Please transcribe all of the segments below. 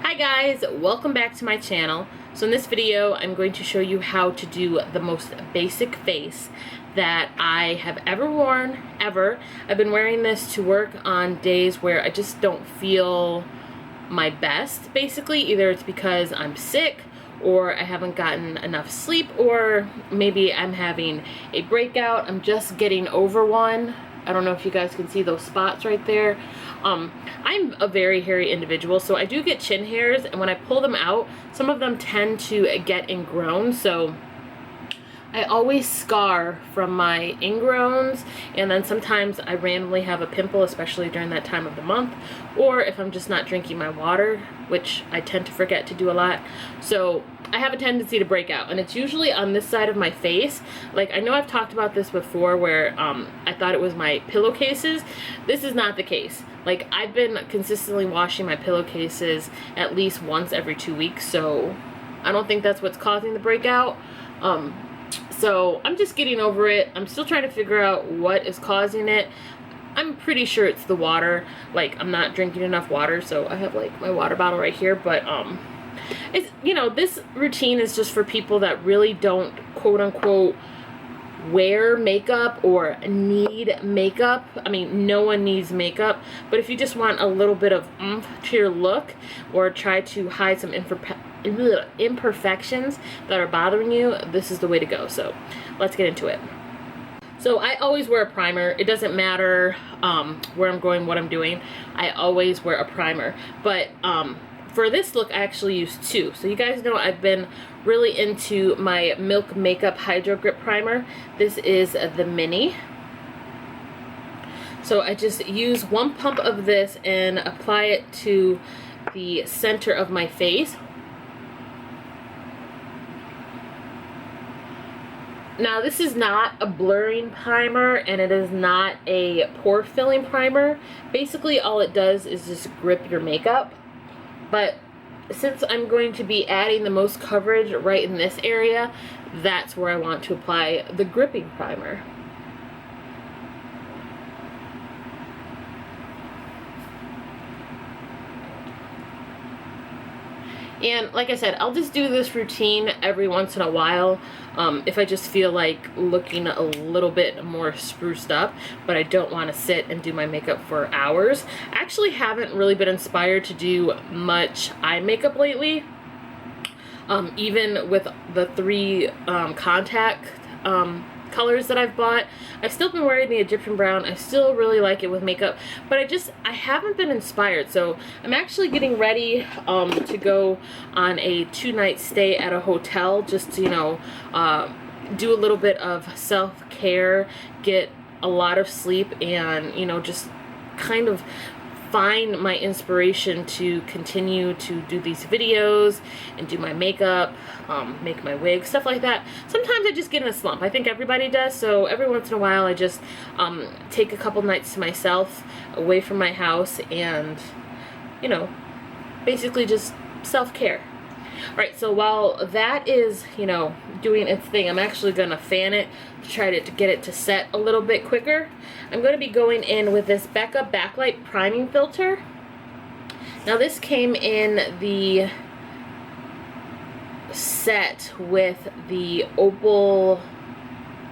Hi guys, welcome back to my channel. So in this video I'm going to show you how to do the most basic face that I have ever worn, ever. I've been wearing this to work on days where I just don't feel my best, basically. Either it's because I'm sick or I haven't gotten enough sleep, or maybe I'm having a breakout. I'm just getting over one. I don't know if you guys can see those spots right there. I'm a very hairy individual, so I do get chin hairs, and when I pull them out, some of them tend to get ingrown, so I always scar from my ingrowns, and then sometimes I randomly have a pimple, especially during that time of the month, or if I'm just not drinking my water, which I tend to forget to do a lot. So I have a tendency to break out, and it's usually on this side of my face. Like, I know I've talked about this before where I thought it was my pillowcases. This is not the case. Like, I've been consistently washing my pillowcases at least once every 2 weeks, so I don't think that's what's causing the breakout. So I'm just getting over it. I'm still trying to figure out what is causing it. I'm pretty sure it's the water. Like, I'm not drinking enough water, so I have like my water bottle right here, but it's, you know, this routine is just for people that really don't quote unquote wear makeup or need makeup. I mean, no one needs makeup, but if you just want a little bit of oomph to your look, or try to hide some imperfections that are bothering you, this is the way to go. So let's get into it. So I always wear a primer. It doesn't matter where I'm going, what I'm doing. I always wear a primer, but for this look I actually use two. So you guys know I've been really into my Milk Makeup Hydro Grip Primer. This is the mini. So I just use one pump of this and apply it to the center of my face. Now, this is not a blurring primer, and it is not a pore filling primer. Basically all it does is just grip your makeup. But since I'm going to be adding the most coverage right in this area, that's where I want to apply the gripping primer. And like I said, I'll just do this routine every once in a while if I just feel like looking a little bit more spruced up, but I don't want to sit and do my makeup for hours. I actually haven't really been inspired to do much eye makeup lately. Even with the three contact colors that I've bought. I've still been wearing the Egyptian brown. I still really like it with makeup, but I haven't been inspired. So I'm actually getting ready to go on a 2-night stay at a hotel, just to, you know, do a little bit of self-care, get a lot of sleep, and, you know, just kind of find my inspiration to continue to do these videos and do my makeup, make my wig, stuff like that. Sometimes I just get in a slump. I think everybody does, so every once in a while I just take a couple nights to myself away from my house and, you know, basically just self-care. Alright, so while that is, you know, doing its thing, I'm actually going to fan it to try to get it to set a little bit quicker. I'm going to be going in with this Becca Backlight Priming Filter. Now this came in the set with the Opal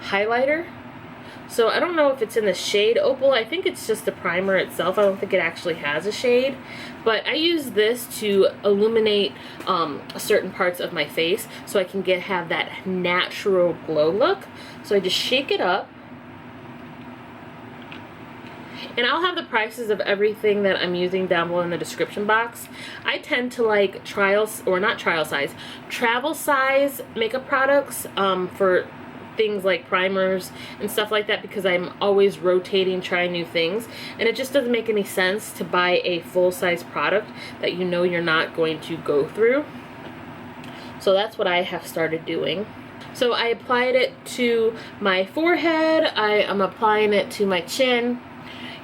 highlighter. So I don't know if it's in the shade Opal. I think it's just the primer itself. I don't think it actually has a shade. But I use this to illuminate certain parts of my face so I can have that natural glow look. So I just shake it up. And I'll have the prices of everything that I'm using down below in the description box. I tend to like travel size makeup products for things like primers and stuff like that, because I'm always rotating, trying new things, and it just doesn't make any sense to buy a full-size product that you know you're not going to go through. So that's what I have started doing. So I applied it to my forehead, I am applying it to my chin,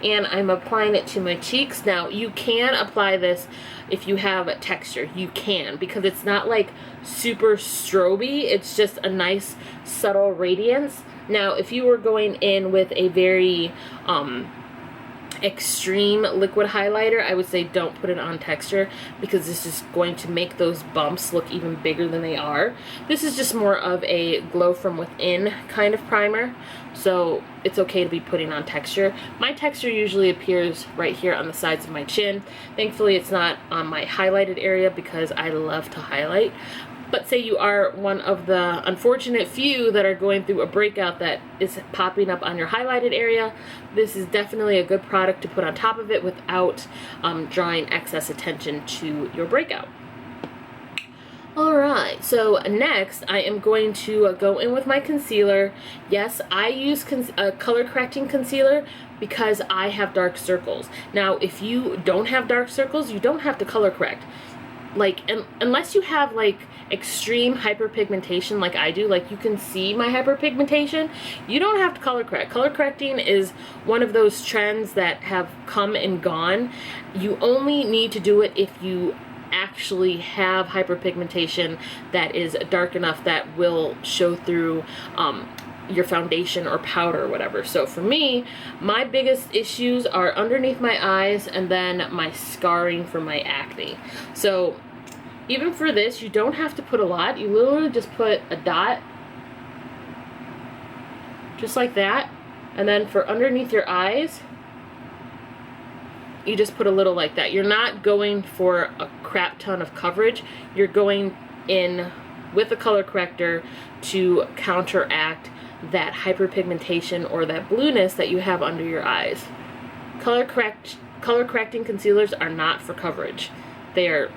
and I'm applying it to my cheeks. Now, you can apply this if you have a texture. You can, because it's not like super stroby. It's just a nice subtle radiance. Now, if you were going in with a very extreme liquid highlighter, I would say don't put it on texture, because this is going to make those bumps look even bigger than they are. This is just more of a glow from within kind of primer, so it's okay to be putting on texture. My texture usually appears right here on the sides of my chin. Thankfully it's not on my highlighted area because I love to highlight. But say you are one of the unfortunate few that are going through a breakout that is popping up on your highlighted area, this is definitely a good product to put on top of it without drawing excess attention to your breakout. Alright, so next I am going to go in with my concealer. Yes, I use color correcting concealer because I have dark circles. Now, if you don't have dark circles, you don't have to color correct. Like, unless you have like extreme hyperpigmentation like I do, like you can see my hyperpigmentation, you don't have to color correct. Color correcting is one of those trends that have come and gone. You only need to do it if you actually have hyperpigmentation that is dark enough that will show through your foundation or powder or whatever. So for me, my biggest issues are underneath my eyes and then my scarring from my acne. So even for this, you don't have to put a lot. You literally just put a dot, just like that. And then for underneath your eyes, you just put a little like that. You're not going for a crap ton of coverage. You're going in with a color corrector to counteract that hyperpigmentation or that blueness that you have under your eyes. Color correcting concealers are not for coverage. They are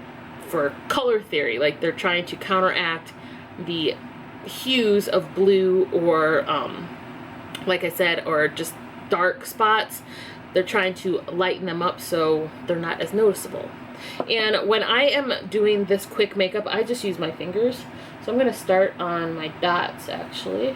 for color theory. Like, they're trying to counteract the hues of blue or like I said, or just dark spots. They're trying to lighten them up so they're not as noticeable. And when I am doing this quick makeup, I just use my fingers. So I'm going to start on my dots actually.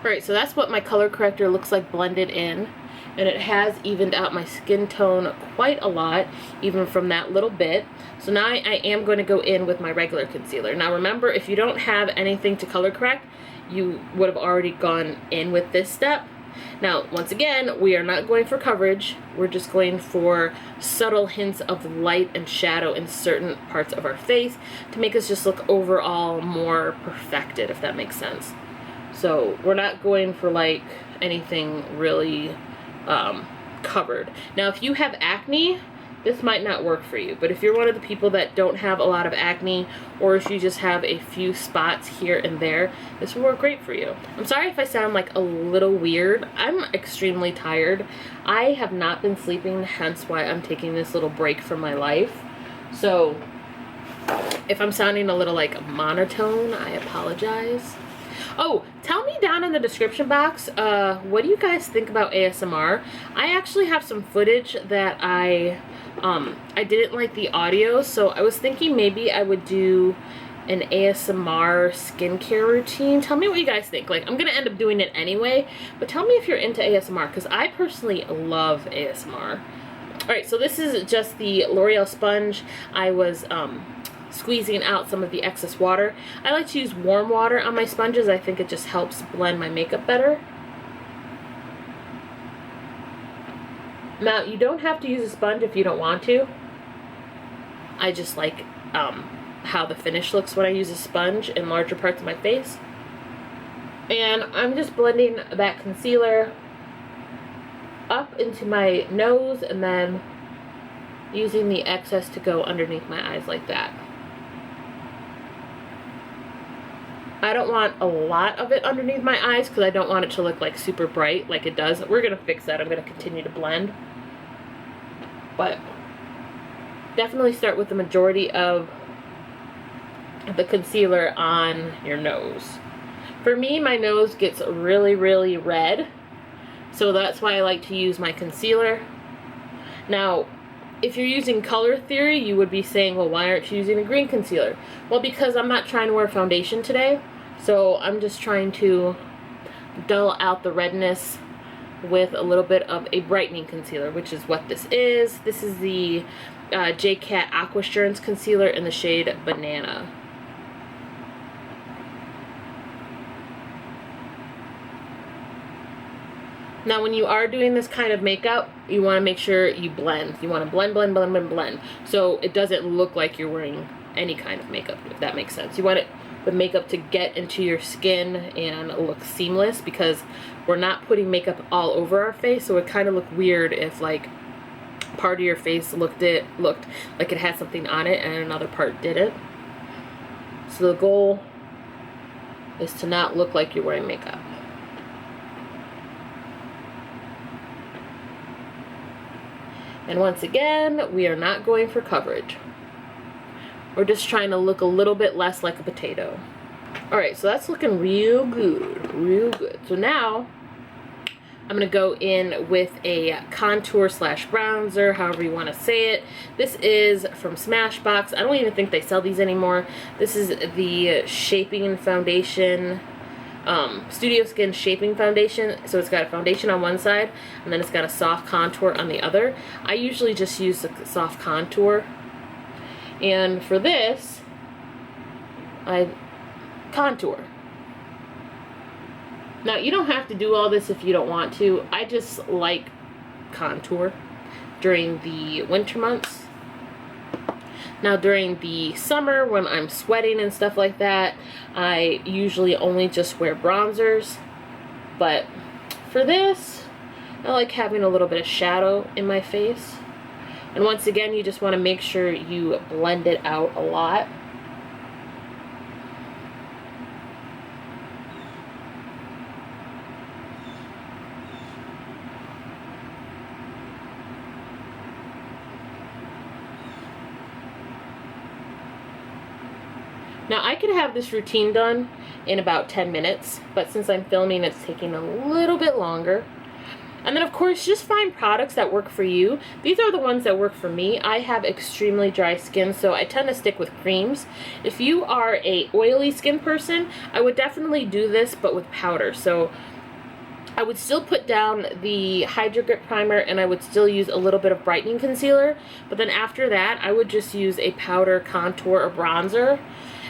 Alright, so that's what my color corrector looks like blended in, and it has evened out my skin tone quite a lot, even from that little bit. So now I am going to go in with my regular concealer. Now remember, if you don't have anything to color correct, you would have already gone in with this step. Now, once again, we are not going for coverage. We're just going for subtle hints of light and shadow in certain parts of our face to make us just look overall more perfected, if that makes sense. So we're not going for like anything really covered. Now, if you have acne, this might not work for you. But if you're one of the people that don't have a lot of acne, or if you just have a few spots here and there, this will work great for you. I'm sorry if I sound like a little weird. I'm extremely tired. I have not been sleeping, hence why I'm taking this little break from my life. So if I'm sounding a little like monotone, I apologize. Oh, tell me down in the description box, what do you guys think about ASMR? I actually have some footage that I didn't like the audio, so I was thinking maybe I would do an ASMR skincare routine. Tell me what you guys think. Like, I'm gonna end up doing it anyway, but tell me if you're into ASMR, because I personally love ASMR. Alright, so this is just the L'Oreal sponge. I was squeezing out some of the excess water. I like to use warm water on my sponges. I think it just helps blend my makeup better. Now, you don't have to use a sponge if you don't want to. I just like how the finish looks when I use a sponge in larger parts of my face. And I'm just blending that concealer up into my nose and then using the excess to go underneath my eyes like that. I don't want a lot of it underneath my eyes because I don't want it to look like super bright like it does. We're going to fix that. I'm going to continue to blend. But definitely start with the majority of the concealer on your nose. For me, my nose gets really, really red. So that's why I like to use my concealer. Now, if you're using color theory, you would be saying, well, why aren't you using a green concealer? Well, because I'm not trying to wear foundation today, so I'm just trying to dull out the redness with a little bit of a brightening concealer, which is what this is. This is the J-Cat Aquassurance Concealer in the shade Banana. Now, when you are doing this kind of makeup, you want to make sure you blend. You want to blend, blend, blend, blend, blend, so it doesn't look like you're wearing any kind of makeup, if that makes sense. You want the makeup to get into your skin and look seamless, because we're not putting makeup all over our face, so it kind of look weird if like part of your face looked like it had something on it and another part didn't. So the goal is to not look like you're wearing makeup. And once again, we are not going for coverage. We're just trying to look a little bit less like a potato. Alright, so that's looking real good, real good. So now, I'm going to go in with a contour slash bronzer, however you want to say it. This is from SMASHBOX. I don't even think they sell these anymore. This is the Shaping Foundation, Studio Skin Shaping Foundation. So it's got a foundation on one side, and then it's got a soft contour on the other. I usually just use the soft contour. And for this, I contour. Now, you don't have to do all this if you don't want to. I just like contour during the winter months. Now, during the summer, when I'm sweating and stuff like that, I usually only just wear bronzers. But for this, I like having a little bit of shadow in my face. And once again, you just want to make sure you blend it out a lot. Now, I could have this routine done in about 10 minutes, but since I'm filming, it's taking a little bit longer. And then, of course, just find products that work for you. These are the ones that work for me. I have extremely dry skin, so I tend to stick with creams. If you are a oily skin person, I would definitely do this, but with powder. So I would still put down the Hydro Grip Primer, and I would still use a little bit of brightening concealer. But then after that, I would just use a powder, contour, or bronzer.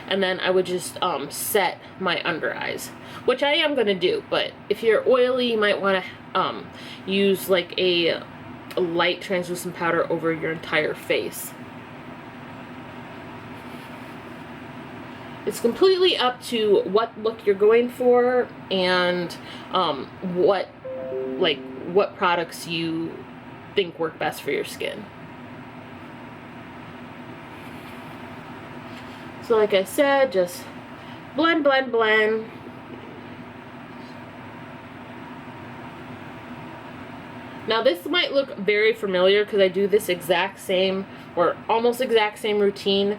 And then I would just set my under eyes, which I am going to do. But if you're oily, you might want to use like a light translucent powder over your entire face. It's completely up to what look you're going for and what products you think work best for your skin. So like I said, just blend, blend, blend. Now this might look very familiar because I do this exact same or almost exact same routine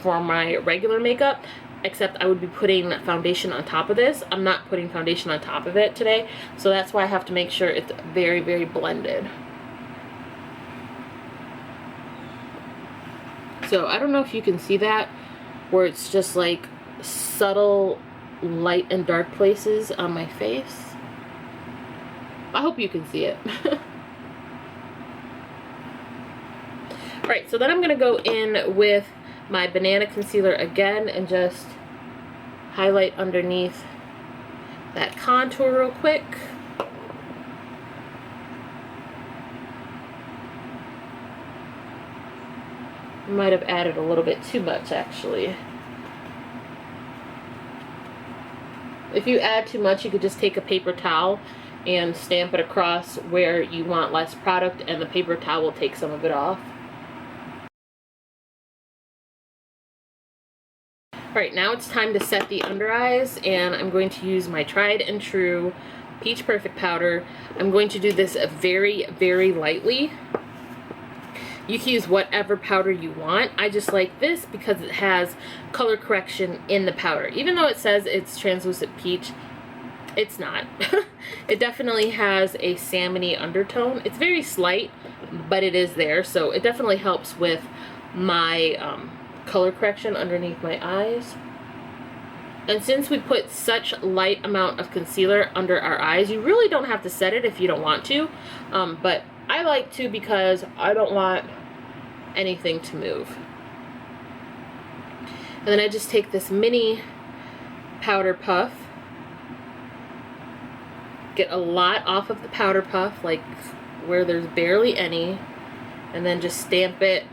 for my regular makeup, except I would be putting foundation on top of this. I'm not putting foundation on top of it today, so that's why I have to make sure it's very, very blended. So I don't know if you can see that, where it's just like subtle light and dark places on my face. I hope you can see it. Alright, so then I'm going to go in with my Banana Concealer again and just highlight underneath that contour real quick. I might have added a little bit too much, actually. If you add too much, you could just take a paper towel and stamp it across where you want less product, and the paper towel will take some of it off. Alright, now it's time to set the under eyes, and I'm going to use my tried and true Peach Perfect powder. I'm going to do this very, very lightly. You can use whatever powder you want. I just like this because it has color correction in the powder. Even though it says it's translucent peach, It's not. It definitely has a salmony undertone. It's very slight, but it is there, so it definitely helps with my color correction underneath my eyes. And since we put such light amount of concealer under our eyes, you really don't have to set it if you don't want to, but I like to because I don't want anything to move. And then I just take this mini powder puff, get a lot off of the powder puff, like where there's barely any, and then just stamp it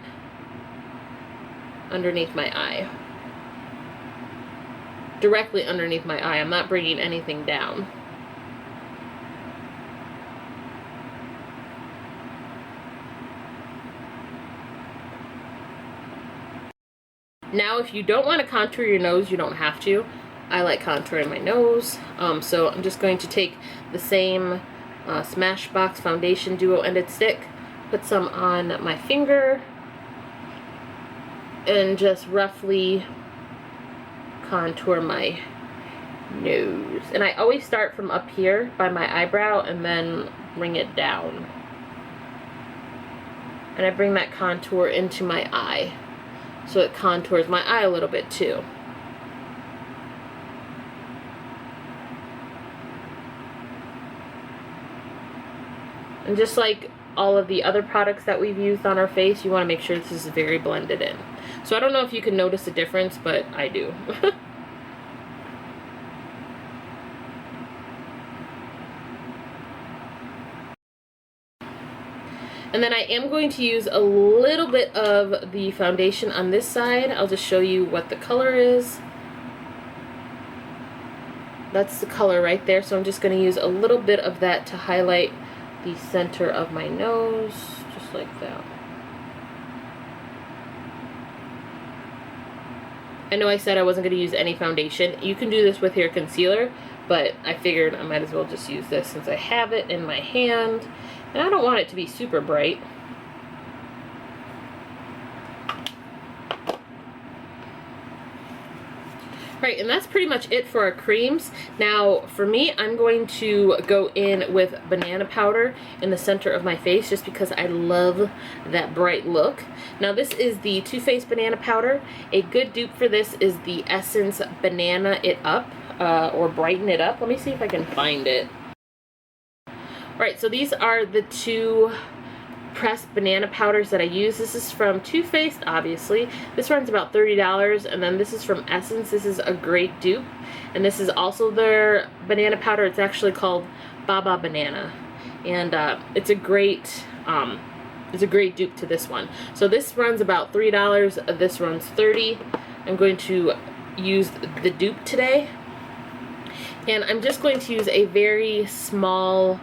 underneath my eye. Directly underneath my eye. I'm not bringing anything down. Now, if you don't want to contour your nose, you don't have to. I like contouring my nose, so I'm just going to take the same Smashbox foundation duo-ended stick, put some on my finger, and just roughly contour my nose. And I always start from up here by my eyebrow and then bring it down. And I bring that contour into my eye, so it contours my eye a little bit too. And just like all of the other products that we've used on our face, you want to make sure this is very blended in. So I don't know if you can notice a difference, but I do. And then I am going to use a little bit of the foundation on this side. I'll just show you what the color is. That's the color right there. So I'm just going to use a little bit of that to highlight the center of my nose, just like that. I know I said I wasn't going to use any foundation. You can do this with your concealer, but I figured I might as well just use this since I have it in my hand. And I don't want it to be super bright. Right, and that's pretty much it for our creams. Now, for me, I'm going to go in with banana powder in the center of my face just because I love that bright look. Now, this is the Too Faced Banana Powder. A good dupe for this is the Essence Banana It Up, or Brighten It Up. Let me see if I can find it. Alright, so these are the two pressed banana powders that I use. This is from Too Faced, obviously. This runs about $30, and then this is from Essence. This is a great dupe, and this is also their banana powder. It's actually called Baba Banana, and it's a great dupe to this one. So this runs about $3. This runs $30. I'm going to use the dupe today, and I'm just going to use a very small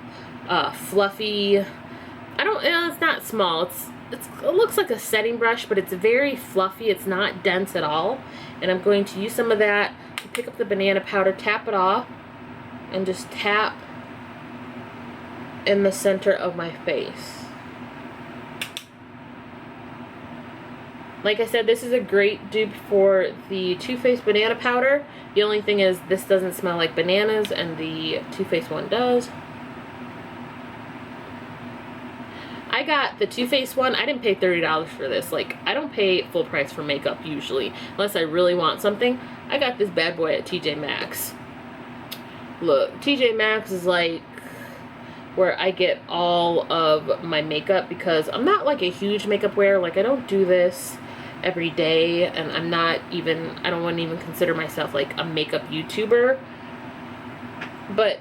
fluffy, it's not small, it looks like a setting brush, but it's very fluffy, it's not dense at all. And I'm going to use some of that to pick up the banana powder, tap it off, and just tap in the center of my face. Like I said, this is a great dupe for the Too Faced Banana Powder. The only thing is this doesn't smell like bananas, and the Too Faced one does. I got the Too Faced one. I didn't pay $30 for this. Like, I don't pay full price for makeup usually, unless I really want something. I got this bad boy at TJMAXX. Look, TJMAXX is like where I get all of my makeup, because I'm not like a huge makeup wearer. Like, I don't do this every day, and I don't want to even consider myself like a makeup YouTuber. But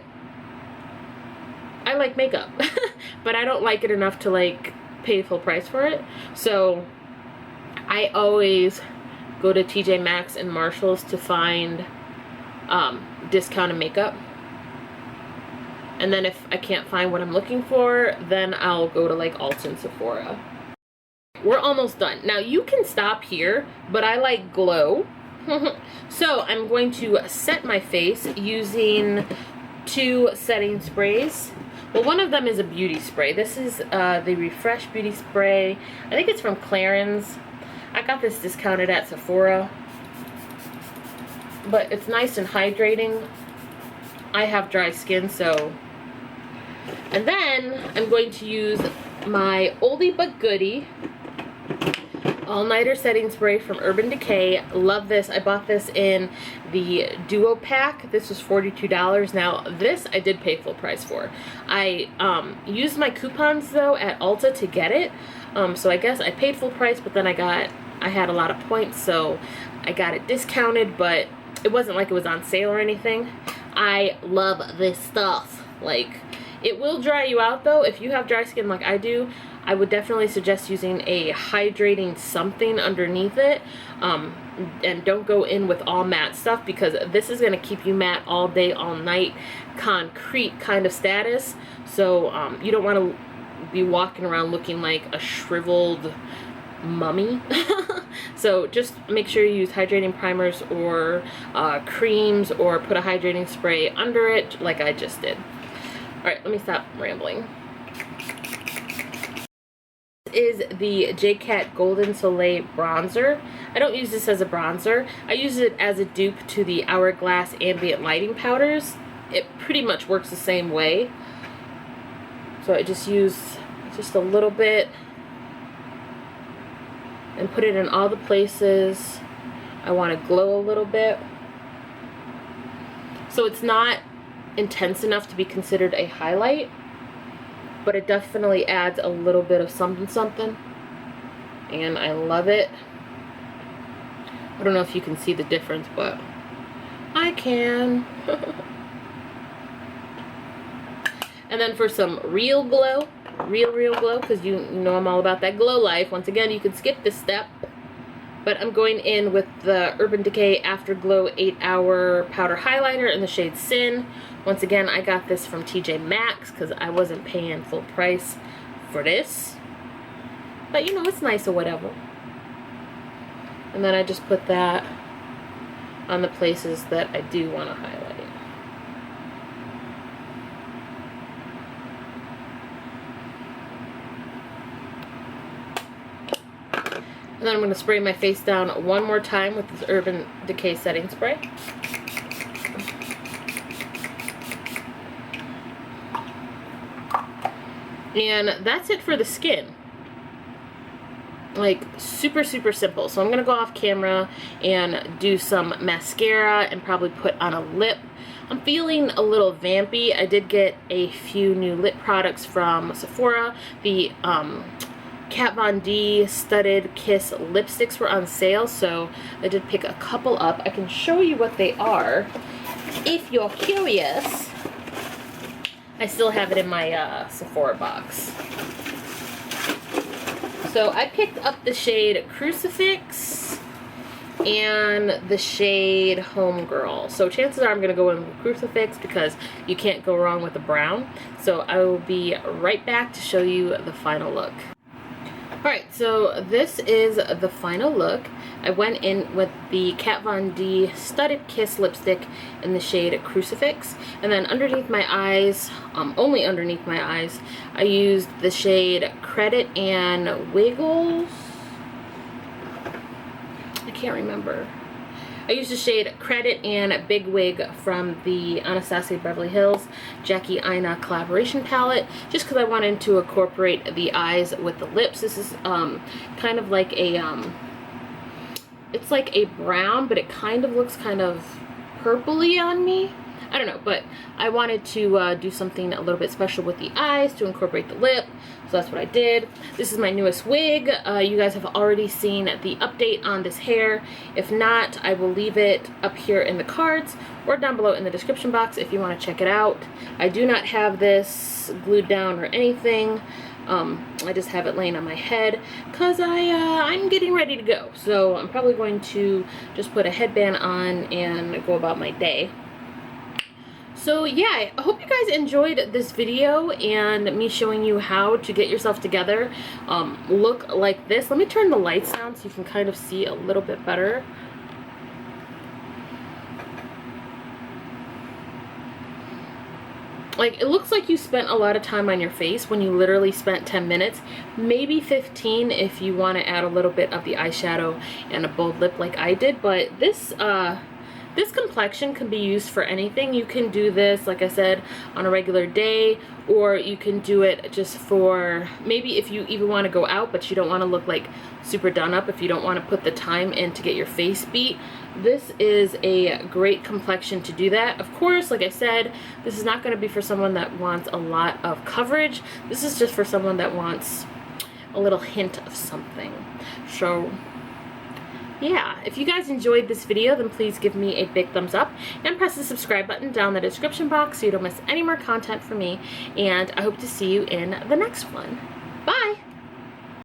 I like makeup, but I don't like it enough to like pay full price for it. So I always go to TJMAXX and Marshalls to find discounted makeup. And then if I can't find what I'm looking for, then I'll go to like Ulta and Sephora. We're almost done. Now you can stop here, but I like glow. So I'm going to set my face using two setting sprays. Well, one of them is a beauty spray. This is the Refresh Beauty Spray. I think it's from CLARINS. I got this discounted at Sephora. But it's nice and hydrating. I have dry skin, so. And then I'm going to use my oldie but goodie all-nighter setting spray from Urban Decay. Love this. I bought this in the duo pack. This was $42. Now this I did pay full price for. I used my coupons though at Ulta to get it. So I guess I paid full price, but then I had a lot of points, so I got it discounted, but it wasn't like it was on sale or anything. I love this stuff. Like, it will dry you out though. If you have dry skin like I do, I would definitely suggest using a hydrating something underneath it. And don't go in with all matte stuff, because this is going to keep you matte all day, all night, concrete kind of status. So you don't want to be walking around looking like a shriveled mummy. So just make sure you use hydrating primers or creams, or put a hydrating spray under it like I just did. Alright, let me stop rambling. This is the J-Cat Golden Soleil bronzer. I don't use this as a bronzer. I use it as a dupe to the Hourglass ambient lighting powders. It pretty much works the same way. So I just use just a little bit and put it in all the places I want to glow a little bit. So it's not intense enough to be considered a highlight, but it definitely adds a little bit of something something, and I love it. I don't know if you can see the difference, but I can. And then for some real glow, real glow, because you know I'm all about that glow life. Once again, you can skip this step, but I'm going in with the Urban Decay Afterglow 8-Hour Powder Highlighter in the shade Sin. Once again, I got this from TJMAXX because I wasn't paying full price for this. But you know, it's nice or whatever. And then I just put that on the places that I do want to highlight. And then I'm going to spray my face down one more time with this Urban Decay setting spray. And that's it for the skin. Like, super simple. So I'm going to go off camera and do some mascara and probably put on a lip. I'm feeling a little vampy. I did get a few new lip products from Sephora. The Kat Von D Studded Kiss lipsticks were on sale, so I did pick a couple up. I can show you what they are if you're curious. I still have it in my Sephora box. So I picked up the shade Crucifix and the shade Homegirl. So chances are I'm going to go in with Crucifix because you can't go wrong with a brown. So I will be right back to show you the final look. Alright, so this is the final look. I went in with the Kat Von D Studded Kiss lipstick in the shade Crucifix. And then underneath my eyes, only underneath my eyes, I used the shade Credit and Wiggles. I can't remember. I used the shade Credit and Big Wig from the Anastasia Beverly Hills Jackie Aina collaboration palette, just because I wanted to incorporate the eyes with the lips. This is kind of like a, it's like a brown, but it kind of looks kind of purpley on me. I don't know, but I wanted to do something a little bit special with the eyes to incorporate the lip, so that's what I did. This is my newest wig. You guys have already seen the update on this hair. If not, I will leave it up here in the cards or down below in the description box if you want to check it out. I do not have this glued down or anything. I just have it laying on my head because I'm getting ready to go. So I'm probably going to just put a headband on and go about my day. So yeah, I hope you guys enjoyed this video and me showing you how to get yourself together. Look like this. Let me turn the lights down so you can kind of see a little bit better. Like, it looks like you spent a lot of time on your face when you literally spent 10 minutes, maybe 15 if you want to add a little bit of the eyeshadow and a bold lip like I did. But this This complexion can be used for anything. You can do this, like I said, on a regular day, or you can do it just for maybe if you even want to go out but you don't want to look like super done up, if you don't want to put the time in to get your face beat. This is a great complexion to do that. Of course, like I said, this is not going to be for someone that wants a lot of coverage. This is just for someone that wants a little hint of something. So yeah, if you guys enjoyed this video, then please give me a big thumbs up and press the subscribe button down in the description box so you don't miss any more content from me. And I hope to see you in the next one.